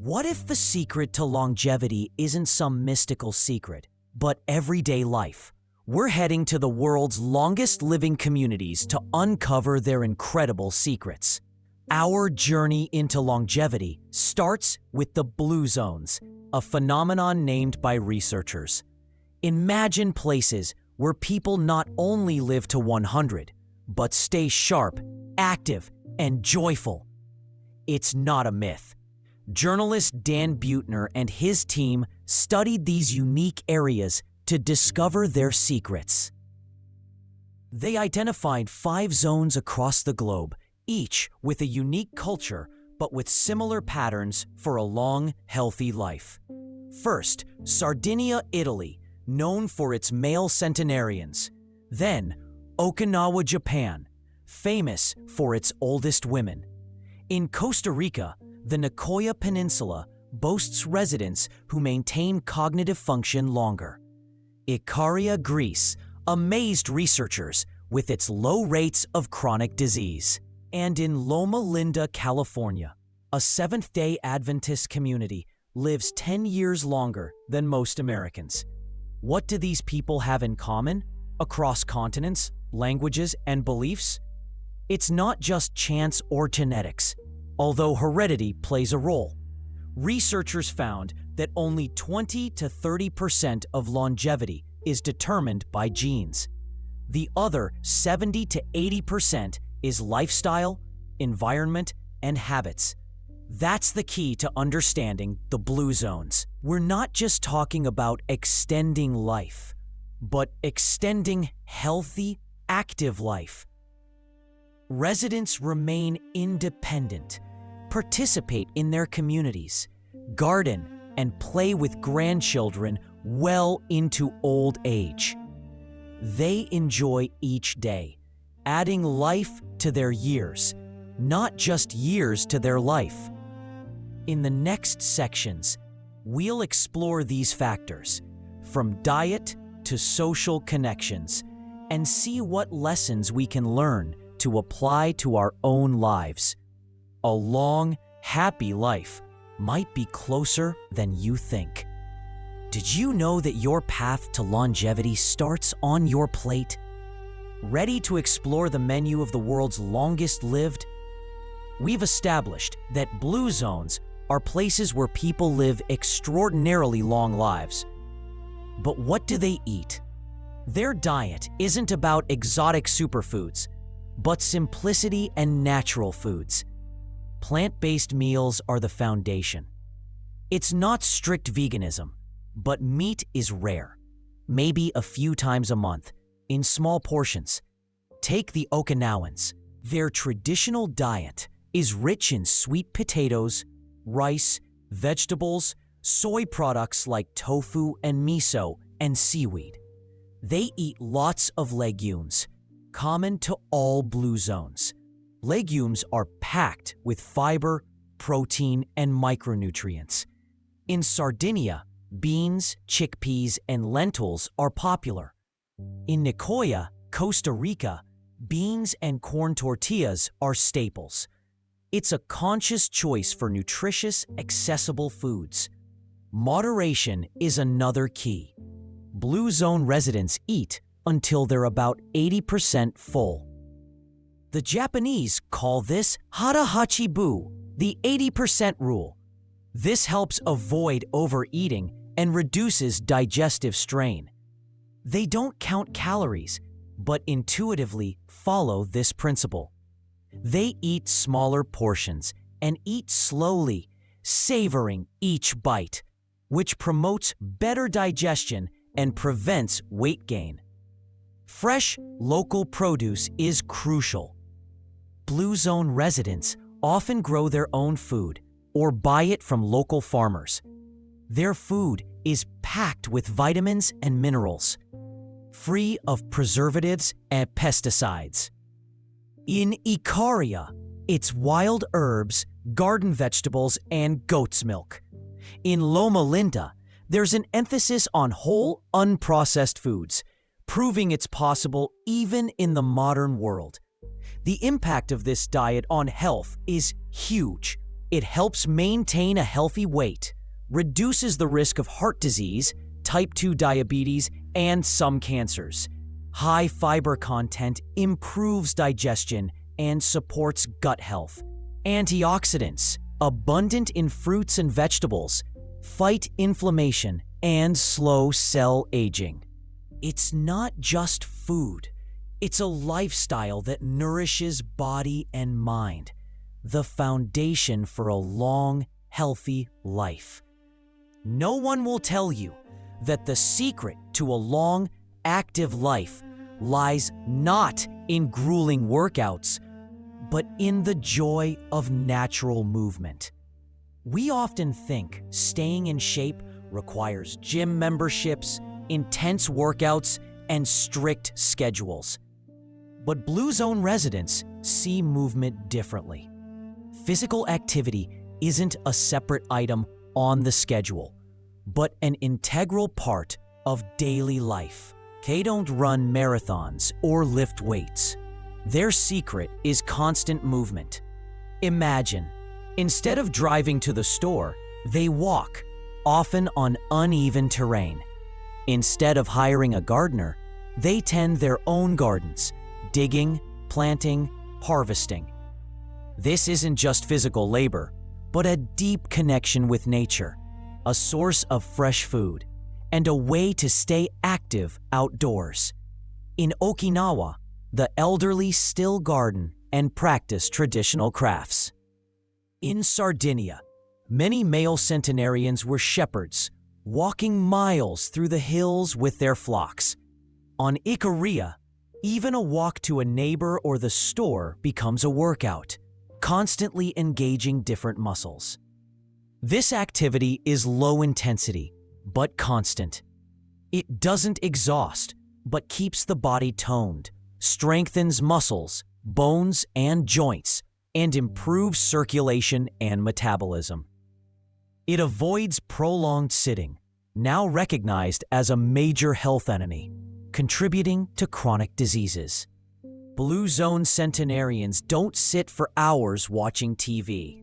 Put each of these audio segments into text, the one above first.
What if the secret to longevity isn't some mystical secret, but everyday life? We're heading to the world's longest living communities to uncover their incredible secrets. Our journey into longevity starts with the blue zones, a phenomenon named by researchers. Imagine places where people not only live to 100, but stay sharp, active, and joyful. It's not a myth. Journalist Dan Buettner and his team studied these unique areas to discover their secrets. They identified 5 zones across the globe, each with a unique culture but with similar patterns for a long, healthy life. First, Sardinia, Italy, known for its male centenarians. Then, Okinawa, Japan, famous for its oldest women. In Costa Rica, the Nicoya Peninsula boasts residents who maintain cognitive function longer. Ikigai, Greece, amazed researchers with its low rates of chronic disease. And in Loma Linda, California, a Seventh-day Adventist community lives 10 years longer than most Americans. What do these people have in common across continents, languages, and beliefs? It's not just chance or genetics, although heredity plays a role. Researchers found that only 20 to 30% of longevity is determined by genes. The other 70 to 80% is lifestyle, environment, and habits. That's the key to understanding the blue zones. We're not just talking about extending life, but extending healthy, active life. Residents remain independent, participate in their communities, garden, and play with grandchildren well into old age. They enjoy each day, adding life to their years, not just years to their life. In the next sections, we'll explore these factors, from diet to social connections, and see what lessons we can learn to apply to our own lives. A long, happy life might be closer than you think. Did you know that your path to longevity starts on your plate? Ready to explore the menu of the world's longest lived? We've established that blue zones are places where people live extraordinarily long lives. But what do they eat? Their diet isn't about exotic superfoods, but simplicity and natural foods. Plant-based meals are the foundation. It's not strict veganism, but meat is rare, maybe a few times a month, in small portions. Take the Okinawans. Their traditional diet is rich in sweet potatoes, rice, vegetables, soy products like tofu and miso, and seaweed. They eat lots of legumes, common to all blue zones. Legumes are packed with fiber, protein, and micronutrients. In Sardinia, beans, chickpeas, and lentils are popular. In Nicoya, Costa Rica, beans and corn tortillas are staples. It's a conscious choice for nutritious, accessible foods. Moderation is another key. Blue zone residents eat until they're about 80% full. The Japanese call this hara-hachi-bu, the 80% rule. This helps avoid overeating and reduces digestive strain. They don't count calories, but intuitively follow this principle. They eat smaller portions and eat slowly, savoring each bite, which promotes better digestion and prevents weight gain. Fresh, local produce is crucial. Blue zone residents often grow their own food or buy it from local farmers. Their food is packed with vitamins and minerals, free of preservatives and pesticides. In Icaria, it's wild herbs, garden vegetables, and goat's milk. In Loma Linda, there's an emphasis on whole, unprocessed foods, proving it's possible even in the modern world. The impact of this diet on health is huge. It helps maintain a healthy weight, reduces the risk of heart disease, type 2 diabetes, and some cancers. High fiber content improves digestion and supports gut health. Antioxidants, abundant in fruits and vegetables, fight inflammation and slow cell aging. It's not just food. It's a lifestyle that nourishes body and mind, the foundation for a long, healthy life. No one will tell you that the secret to a long, active life lies not in grueling workouts, but in the joy of natural movement. We often think staying in shape requires gym memberships, intense workouts, and strict schedules. But Blue Zone residents see movement differently. Physical activity isn't a separate item on the schedule, but an integral part of daily life. They don't run marathons or lift weights. Their secret is constant movement. Imagine, instead of driving to the store, they walk, often on uneven terrain. Instead of hiring a gardener, they tend their own gardens, digging, planting, harvesting. This isn't just physical labor, but a deep connection with nature, a source of fresh food, and a way to stay active outdoors. In Okinawa, the elderly still garden and practice traditional crafts. In Sardinia, many male centenarians were shepherds, walking miles through the hills with their flocks. On Ikigai, even a walk to a neighbor or the store becomes a workout, constantly engaging different muscles. This activity is low intensity, but constant. It doesn't exhaust, but keeps the body toned, strengthens muscles, bones, and joints, and improves circulation and metabolism. It avoids prolonged sitting, now recognized as a major health enemy, contributing to chronic diseases. Blue Zone centenarians don't sit for hours watching TV.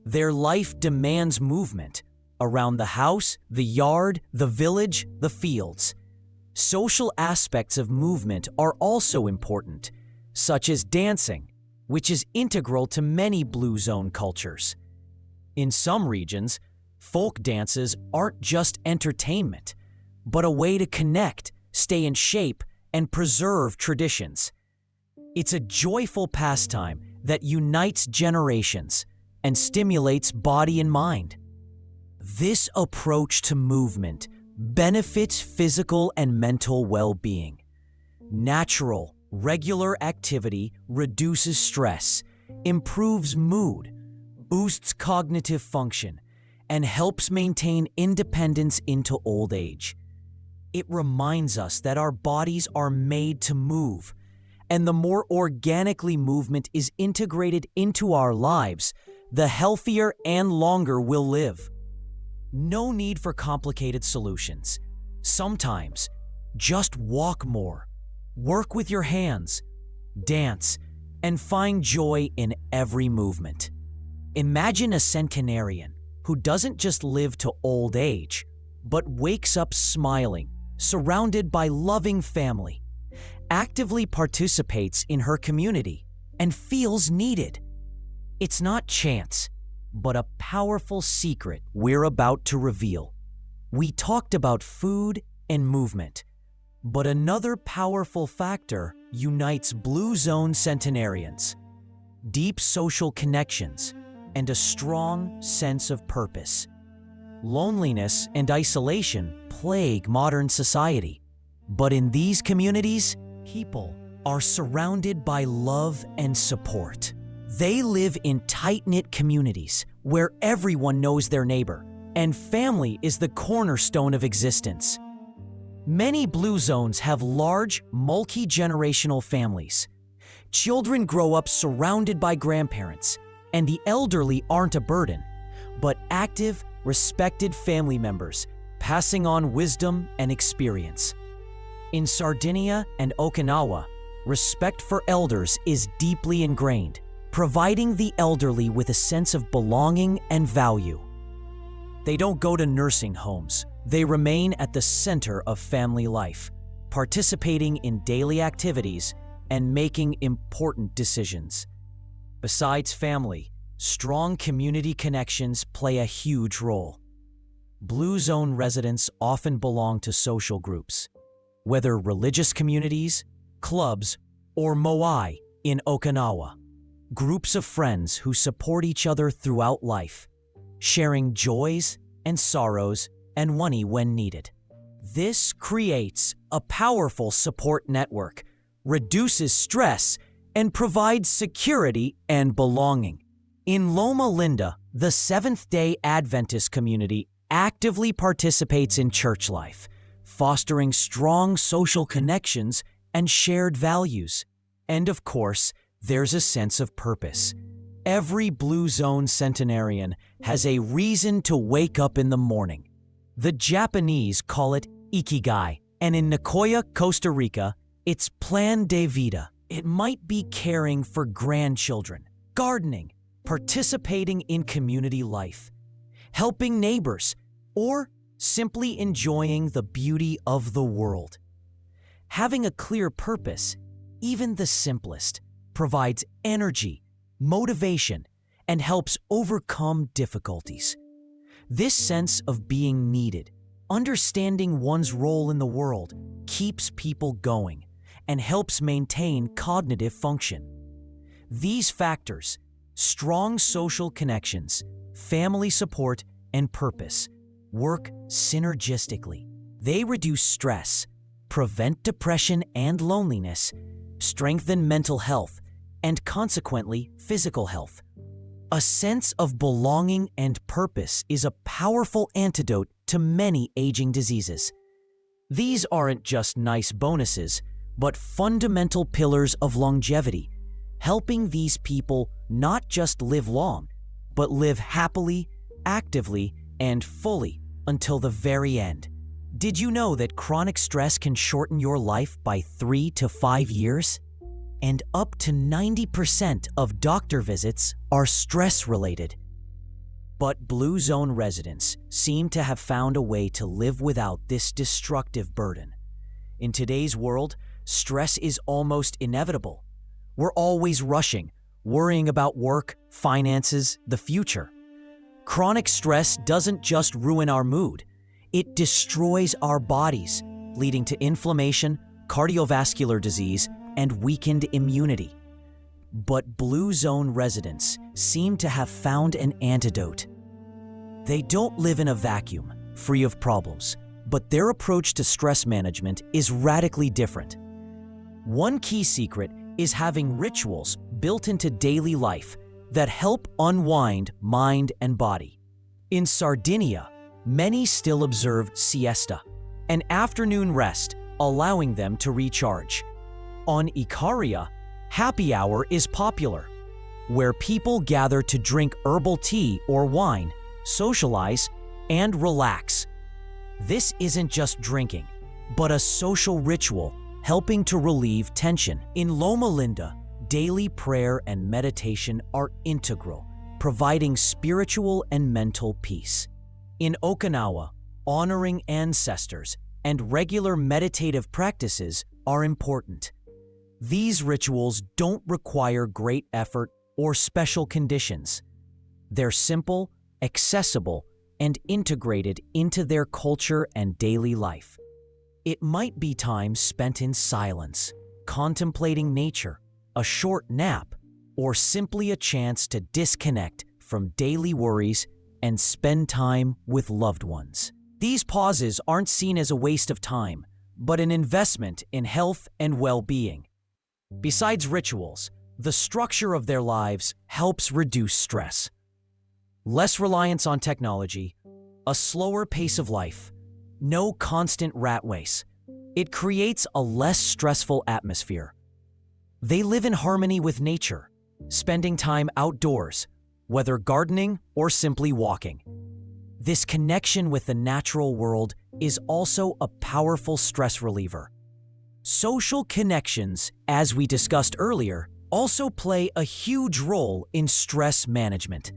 Their life demands movement around the house, the yard, the village, the fields. Social aspects of movement are also important, such as dancing, which is integral to many Blue Zone cultures. In some regions, folk dances aren't just entertainment, but a way to connect, stay in shape, and preserve traditions. It's a joyful pastime that unites generations and stimulates body and mind. This approach to movement benefits physical and mental well-being. Natural, regular activity reduces stress, improves mood, boosts cognitive function, and helps maintain independence into old age. It reminds us that our bodies are made to move, and the more organically movement is integrated into our lives, the healthier and longer we'll live. No need for complicated solutions. Sometimes, just walk more, work with your hands, dance, and find joy in every movement. Imagine a centenarian who doesn't just live to old age, but wakes up smiling, surrounded by loving family, actively participates in her community, and feels needed. It's not chance, but a powerful secret we're about to reveal. We talked about food and movement, but another powerful factor unites Blue Zone centenarians: deep social connections and a strong sense of purpose. Loneliness and isolation plague modern society, but in these communities, people are surrounded by love and support. They live in tight-knit communities where everyone knows their neighbor, and family is the cornerstone of existence. Many Blue Zones have large, multi-generational families. Children grow up surrounded by grandparents, and the elderly aren't a burden, but active, respected family members passing on wisdom and experience. In Sardinia and Okinawa, respect for elders is deeply ingrained, providing the elderly with a sense of belonging and value. They don't go to nursing homes. They remain at the center of family life, participating in daily activities and making important decisions. Besides family, strong community connections play a huge role. Blue Zone residents often belong to social groups, whether religious communities, clubs, or moai in Okinawa. Groups of friends who support each other throughout life, sharing joys and sorrows and money when needed. This creates a powerful support network, reduces stress, and provides security and belonging. In Loma Linda, the Seventh-day Adventist community actively participates in church life, fostering strong social connections and shared values. And of course, there's a sense of purpose. Every Blue Zone centenarian has a reason to wake up in the morning. The Japanese call it Ikigai, and in Nicoya, Costa Rica, it's plan de vida. It might be caring for grandchildren, gardening, participating in community life, helping neighbors, or simply enjoying the beauty of the world. Having a clear purpose, even the simplest, provides energy, motivation, and helps overcome difficulties. This sense of being needed, understanding one's role in the world, keeps people going and helps maintain cognitive function. These factors, strong social connections, family support, and purpose, work synergistically. They reduce stress, prevent depression and loneliness, strengthen mental health, and consequently physical health. A sense of belonging and purpose is a powerful antidote to many aging diseases. These aren't just nice bonuses, but fundamental pillars of longevity, helping these people not just live long, but live happily, actively, and fully until the very end. Did you know that chronic stress can shorten your life by 3 to 5 years? And up to 90% of doctor visits are stress-related. But Blue Zone residents seem to have found a way to live without this destructive burden. In today's world, stress is almost inevitable. We're always rushing, worrying about work, finances, the future. Chronic stress doesn't just ruin our mood, it destroys our bodies, leading to inflammation, cardiovascular disease, and weakened immunity. But Blue Zone residents seem to have found an antidote. They don't live in a vacuum, free of problems, but their approach to stress management is radically different. One key secret is having rituals built into daily life that help unwind mind and body. In Sardinia, many still observe siesta, an afternoon rest, allowing them to recharge. On Icaria, happy hour is popular, where people gather to drink herbal tea or wine, socialize, and relax. This isn't just drinking, but a social ritual helping to relieve tension. In Loma Linda, daily prayer and meditation are integral, providing spiritual and mental peace. In Okinawa, honoring ancestors and regular meditative practices are important. These rituals don't require great effort or special conditions. They're simple, accessible, and integrated into their culture and daily life. It might be time spent in silence, contemplating nature, a short nap, or simply a chance to disconnect from daily worries and spend time with loved ones. These pauses aren't seen as a waste of time, but an investment in health and well-being. Besides rituals, the structure of their lives helps reduce stress. Less reliance on technology, a slower pace of life, no constant rat race. It creates a less stressful atmosphere. They live in harmony with nature, spending time outdoors, whether gardening or simply walking. This connection with the natural world is also a powerful stress reliever. Social connections, as we discussed earlier, also play a huge role in stress management.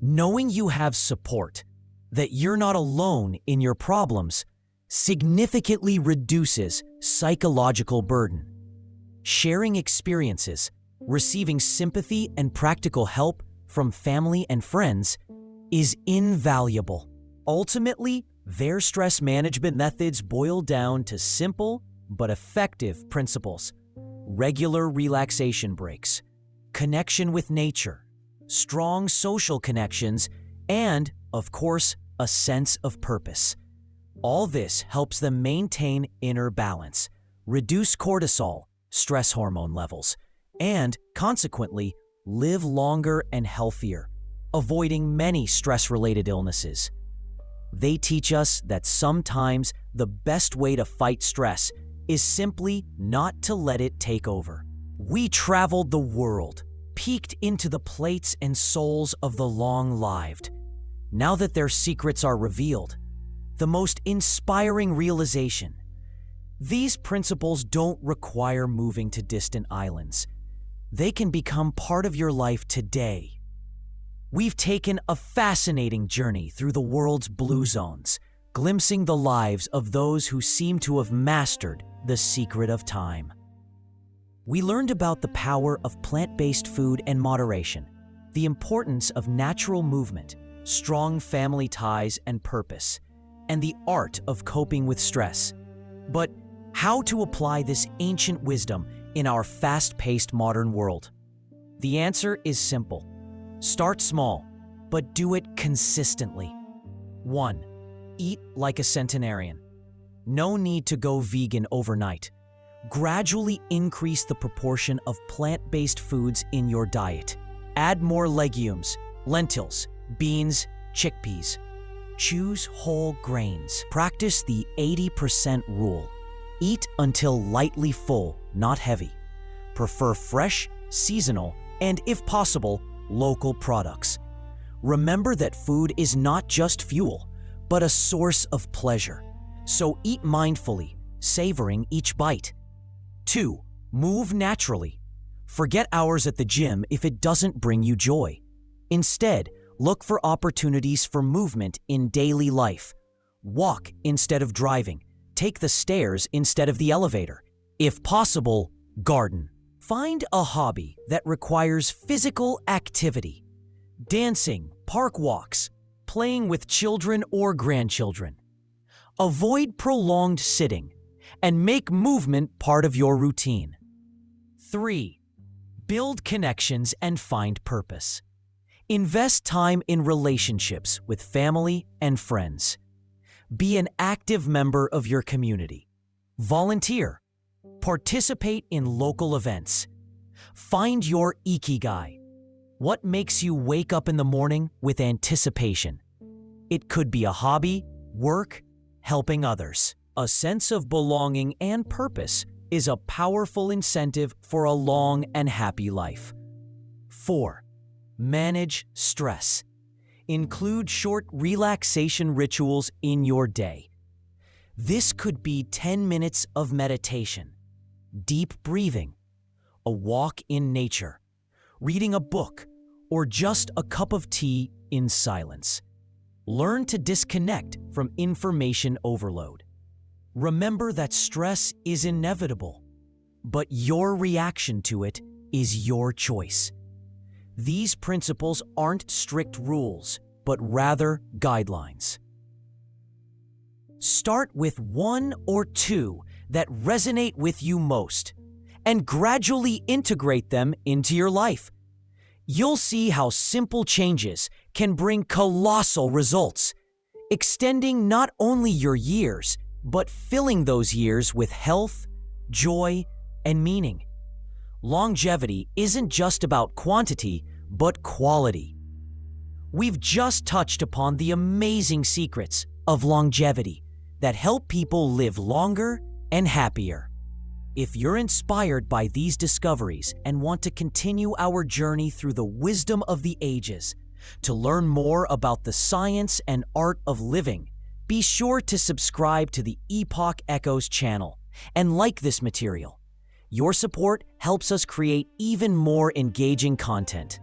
Knowing you have support, that you're not alone in your problems, significantly reduces psychological burden. Sharing experiences, receiving sympathy and practical help from family and friends is invaluable. Ultimately, their stress management methods boil down to simple but effective principles: regular relaxation breaks, connection with nature, strong social connections, and, of course, a sense of purpose. All this helps them maintain inner balance, reduce cortisol, stress hormone levels, and, consequently, live longer and healthier, avoiding many stress-related illnesses. They teach us that sometimes the best way to fight stress is simply not to let it take over. We traveled the world, peeked into the plates and souls of the long-lived. Now that their secrets are revealed, the most inspiring realization: these principles don't require moving to distant islands. They can become part of your life today. We've taken a fascinating journey through the world's blue zones, glimpsing the lives of those who seem to have mastered the secret of time. We learned about the power of plant-based food and moderation, the importance of natural movement, strong family ties and purpose, and the art of coping with stress. But how to apply this ancient wisdom in our fast-paced modern world? The answer is simple. Start small, but do it consistently. 1. Eat like a centenarian. No need to go vegan overnight. Gradually increase the proportion of plant-based foods in your diet. Add more legumes, lentils, beans, chickpeas. Choose whole grains. Practice the 80% rule. Eat until lightly full, not heavy. Prefer fresh, seasonal, and if possible, local products. Remember that food is not just fuel, but a source of pleasure. So eat mindfully, savoring each bite. 2. Move naturally. Forget hours at the gym if it doesn't bring you joy. Instead, look for opportunities for movement in daily life. Walk instead of driving. Take the stairs instead of the elevator. If possible, garden. Find a hobby that requires physical activity. Dancing, park walks, playing with children or grandchildren. Avoid prolonged sitting and make movement part of your routine. 3. Build connections and find purpose. Invest time in relationships with family and friends. Be an active member of your community. Volunteer. Participate in local events. Find your Ikigai. What makes you wake up in the morning with anticipation? It could be a hobby, work, helping others. A sense of belonging and purpose is a powerful incentive for a long and happy life. 4. Manage stress. Include short relaxation rituals in your day. This could be 10 minutes of meditation, deep breathing, a walk in nature, reading a book, or just a cup of tea in silence. Learn to disconnect from information overload. Remember that stress is inevitable, but your reaction to it is your choice. These principles aren't strict rules, but rather guidelines. Start with 1 or 2 that resonate with you most, and gradually integrate them into your life. You'll see how simple changes can bring colossal results, extending not only your years, but filling those years with health, joy, and meaning. Longevity isn't just about quantity, but quality. We've just touched upon the amazing secrets of longevity that help people live longer and happier. If you're inspired by these discoveries and want to continue our journey through the wisdom of the ages, to learn more about the science and art of living, be sure to subscribe to the Epoch Echoes channel and like this material. Your support helps us create even more engaging content.